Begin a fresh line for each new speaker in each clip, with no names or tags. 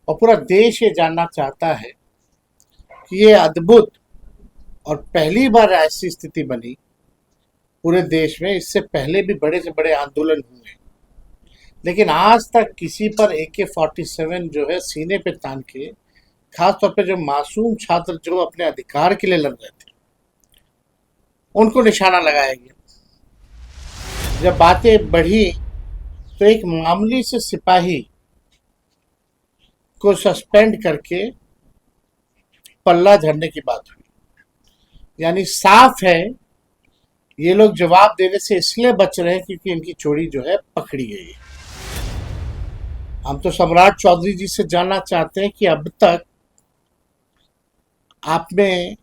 और पूरा देश ये जानना चाहता है कि ये अद्भुत और पहली बार ऐसी स्थिति बनी पूरे देश में। इससे पहले भी बड़े से बड़े आंदोलन हुए, लेकिन आज तक किसी पर AK-47 जो है सीने पे तान के, खास तौर पे जो मासूम छात्र जो अपने अधिकार के लिए लड़ रहे थे, उनको निशाना लगाया गया। जब बातें बढ़ी तो एक मामूली से सिपाही को सस्पेंड करके पल्ला झड़ने की बात हुई। यानी साफ है ये लोग जवाब देने से इसलिए बच रहे हैं क्योंकि इनकी चोरी जो है पकड़ी गई है। हम तो सम्राट चौधरी जी से जानना चाहते हैं कि अब तक आपने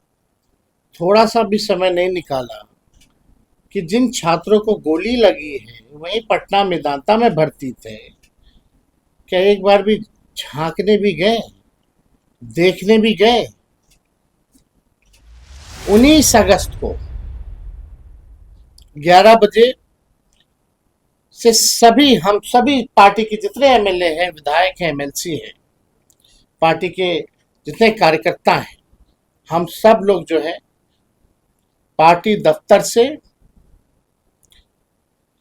थोड़ा सा भी समय नहीं निकाला कि जिन छात्रों को गोली लगी है वहीं पटना मेदांता में भर्ती थे, क्या एक बार भी झांकने भी गए, देखने भी गए? 19 अगस्त को 11 बजे से हम सभी पार्टी के जितने एमएलए हैं, विधायक हैं, एमएलसी हैं, पार्टी के जितने कार्यकर्ता हैं, हम सब लोग जो है पार्टी दफ्तर से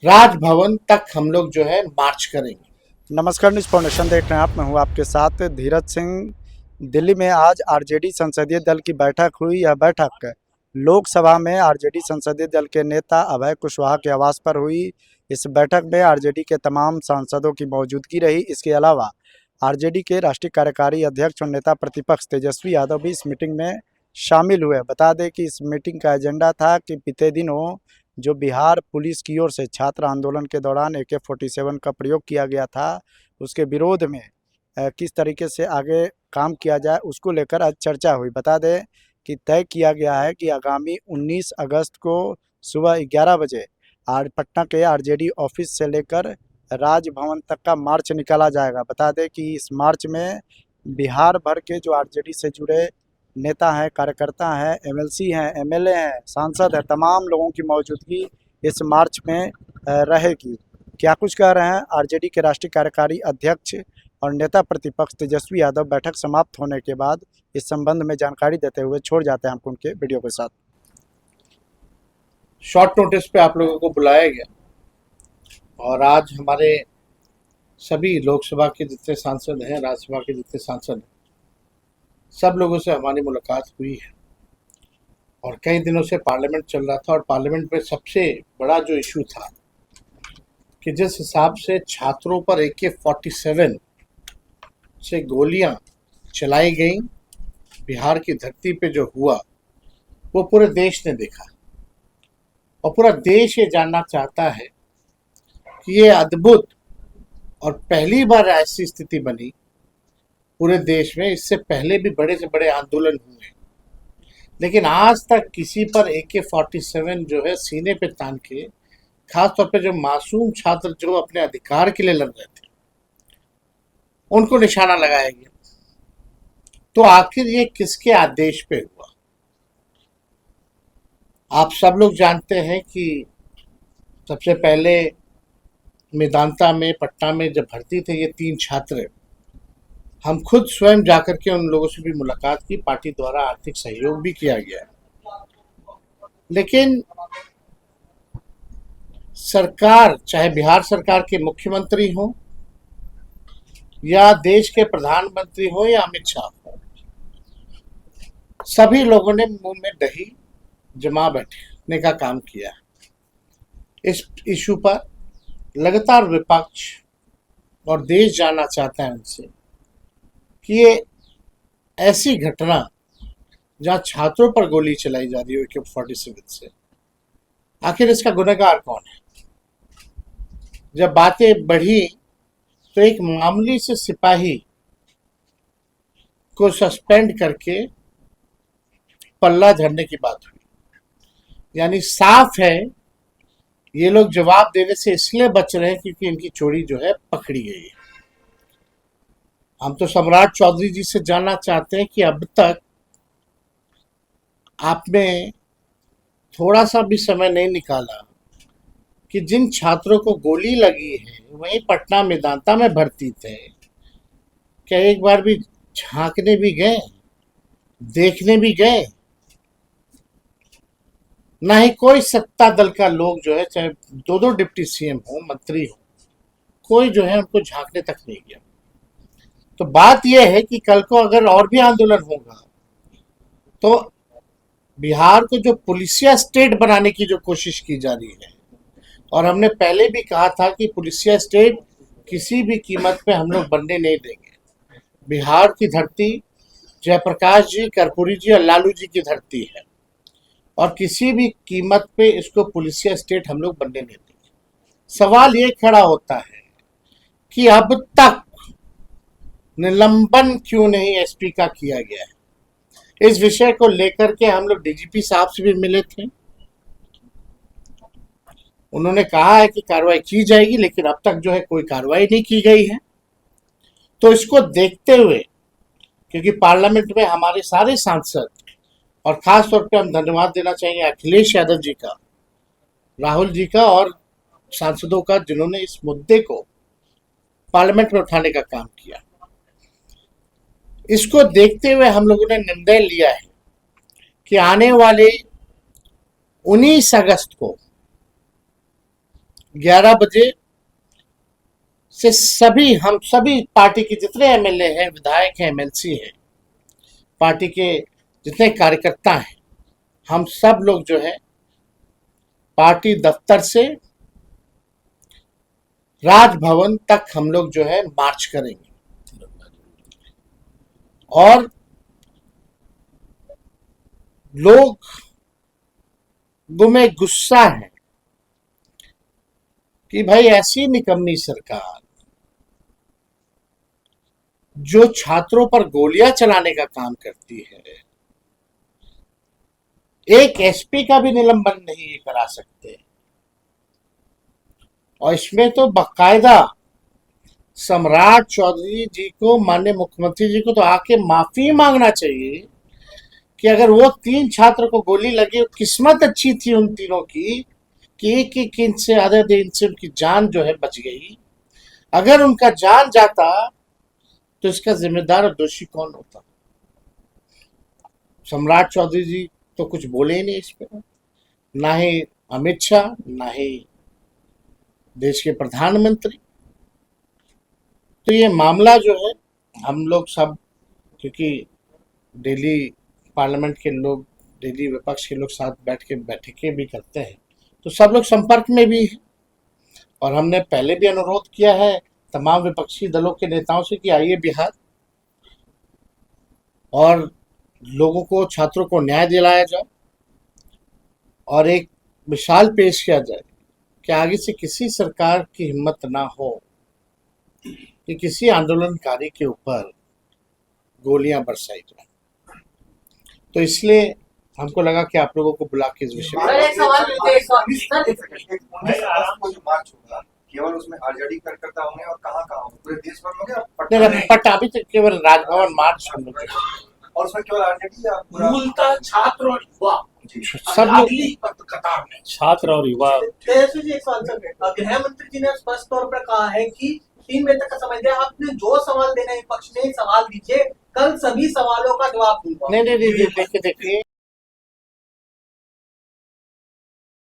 राजभवन तक हम लोग जो है मार्च करेंगे।
नमस्कार, न्यूज़ फाउंडेशन देख रहे हैं आप। मैं हूं आपके साथ धीरज सिंह। दिल्ली में आज आरजेडी संसदीय दल की बैठक हुई। यह बैठक लोकसभा में आरजेडी संसदीय दल के नेता अभय कुशवाहा के आवास पर हुई। इस बैठक में आरजेडी के तमाम सांसदों की मौजूदगी रही। इसके अलावा आरजेडी के राष्ट्रीय कार्यकारी अध्यक्ष और नेता प्रतिपक्ष तेजस्वी यादव भी इस मीटिंग में शामिल हुए। बता दें कि इस मीटिंग का एजेंडा था कि बीते दिनों जो बिहार पुलिस की ओर से छात्र आंदोलन के दौरान AK-47 का प्रयोग किया गया था, उसके विरोध में किस तरीके से आगे काम किया जाए, उसको लेकर आज चर्चा हुई। बता दें कि तय किया गया है कि आगामी 19 अगस्त को सुबह 11 बजे पटना के आरजेडी ऑफिस से लेकर राजभवन तक का मार्च निकाला जाएगा। बता दें कि इस मार्च में बिहार भर के जो आरजेडी से जुड़े नेता हैं, कार्यकर्ता हैं, एमएलसी हैं, एमएलए हैं, सांसद हैं, तमाम लोगों की मौजूदगी इस मार्च में रहेगी। क्या कुछ कह रहे हैं आरजेडी के राष्ट्रीय कार्यकारी अध्यक्ष और नेता प्रतिपक्ष तेजस्वी यादव बैठक समाप्त होने के बाद इस संबंध में जानकारी देते हुए छोड़ जाते हैं आपको उनके वीडियो के साथ।
शॉर्ट नोटिस पे आप लोगों को बुलाया गया और आज हमारे सभी लोकसभा के जितने सांसद हैं, राज्यसभा के जितने सांसद हैं, सब लोगों से हमारी मुलाकात हुई है। और कई दिनों से पार्लियामेंट चल रहा था और पार्लियामेंट में सबसे बड़ा जो इशू था कि जिस हिसाब से छात्रों पर AK-47 से गोलियां चलाई गई, बिहार की धरती पे जो हुआ वो पूरे देश ने देखा और पूरा देश ये जानना चाहता है कि ये अद्भुत और पहली बार ऐसी स्थिति बनी पूरे देश में। इससे पहले भी बड़े से बड़े आंदोलन हुए, लेकिन आज तक किसी पर AK-47 जो है सीने पे तान के, खास तौर पे जो मासूम छात्र जो अपने अधिकार के लिए लड़ रहे थे, उनको निशाना लगाया गया। तो आखिर ये किसके आदेश पे हुआ? आप सब लोग जानते हैं कि सबसे पहले मेदांता में, पटना में जब भर्ती थे ये 3 छात्र, हम खुद स्वयं जाकर के उन लोगों से भी मुलाकात की। पार्टी द्वारा आर्थिक सहयोग भी किया गया, लेकिन सरकार, चाहे बिहार सरकार के मुख्यमंत्री हो या देश के प्रधानमंत्री हो या अमित शाह हो, सभी लोगों ने मुंह में दही जमा बैठने का काम किया। इस इशू पर लगातार विपक्ष और देश जानना चाहता है उनसे कि ये ऐसी घटना जहां छात्रों पर गोली चलाई जा रही है AK-47 से, आखिर इसका गुनहगार कौन है? जब बातें बढ़ी तो एक मामूली से सिपाही को सस्पेंड करके पल्ला झड़ने की बात हुई। यानी साफ है ये लोग जवाब देने से इसलिए बच रहे हैं क्योंकि इनकी चोरी जो है पकड़ी गई है। हम तो सम्राट चौधरी जी से जानना चाहते हैं कि अब तक आपने थोड़ा सा भी समय नहीं निकाला कि जिन छात्रों को गोली लगी है वहीं पटना मेदांता में भर्ती थे, क्या एक बार भी झांकने भी गए, देखने भी गए? ना ही कोई सत्ता दल का लोग जो है, चाहे दो दो डिप्टी सीएम हो, मंत्री हो, कोई जो है उनको झांकने तक नहीं गया। तो बात यह है कि कल को अगर और भी आंदोलन होगा तो बिहार को जो पुलिसिया स्टेट बनाने की जो कोशिश की जा रही है, और हमने पहले भी कहा था कि पुलिसिया स्टेट किसी भी कीमत पे हम लोग बनने नहीं देंगे। बिहार की धरती जयप्रकाश जी, कर्पूरी जी और लालू जी की धरती है, और किसी भी कीमत पे इसको पुलिसिया स्टेट हम लोग बनने नहीं देंगे। सवाल ये खड़ा होता है कि अब तक निलंबन क्यों नहीं एसपी का किया गया है? इस विषय को लेकर के हम लोग डीजीपी साहब से भी मिले थे। उन्होंने कहा है कि कार्रवाई की जाएगी, लेकिन अब तक जो है कोई कार्रवाई नहीं की गई है। तो इसको देखते हुए, क्योंकि पार्लियामेंट में हमारे सारे सांसद, और खास तौर पे हम धन्यवाद देना चाहेंगे अखिलेश यादव जी का, राहुल जी का और सांसदों का, जिन्होंने इस मुद्दे को पार्लियामेंट में उठाने का काम किया। इसको देखते हुए हम लोगों ने निर्णय लिया है कि आने वाले 19 अगस्त को 11 बजे से हम सभी पार्टी के जितने एमएलए हैं, विधायक हैं, एमएलसी हैं, पार्टी के जितने कार्यकर्ता हैं, हम सब लोग जो है पार्टी दफ्तर से राजभवन तक हम लोग जो है मार्च करेंगे। और लोग में गुस्सा है कि भाई ऐसी निकम्मी सरकार जो छात्रों पर गोलियां चलाने का काम करती है, एक एसपी का भी निलंबन नहीं करा सकते। और इसमें तो बाकायदा सम्राट चौधरी जी को, माननीय मुख्यमंत्री जी को तो आके माफी मांगना चाहिए कि अगर वो 3 छात्र को गोली लगी, किस्मत अच्छी थी उन तीनों की कि एक एक इंच से, आधे आधे इंच से उनकी जान जो है बच गई। अगर उनका जान जाता तो इसका जिम्मेदार और दोषी कौन होता? सम्राट चौधरी जी तो कुछ बोले ही नहीं इस पर, ना ही अमित शाह, ना ही देश के प्रधानमंत्री। तो ये मामला जो है, हम लोग सब, क्योंकि दिल्ली पार्लियामेंट के लोग, दिल्ली विपक्ष के लोग साथ बैठ के बैठकें भी करते हैं, तो सब लोग संपर्क में भी हैं। और हमने पहले भी अनुरोध किया है तमाम विपक्षी दलों के नेताओं से कि आइए बिहार और लोगों को, छात्रों को न्याय दिलाया जाए और एक मिसाल पेश किया जाए कि आगे से किसी सरकार की हिम्मत ना हो कि किसी आंदोलनकारी के ऊपर गोलियां बरसाई जाए। तो इसलिए हमको लगा कि आप लोगों को बुला के इस विषय में
केवल उसमें आरजेडी कार्यकर्ता होंगे और कहाँ पूरे देश भर में
होंगे? बट अभी तक केवल राजभवन मार्च हम लोग,
और उसमें केवल आरजेडी या
मूलतः छात्र और युवा
सब लोग,
कतार में
छात्र और युवा।
गृह मंत्री जी ने स्पष्ट तौर पर कहा है कि 3 बजे तक का समय दिया, आपने जो सवाल देना है पक्ष ने सवाल दीजिए, कल सभी सवालों का जवाब दूंगा।
नहीं, देखिए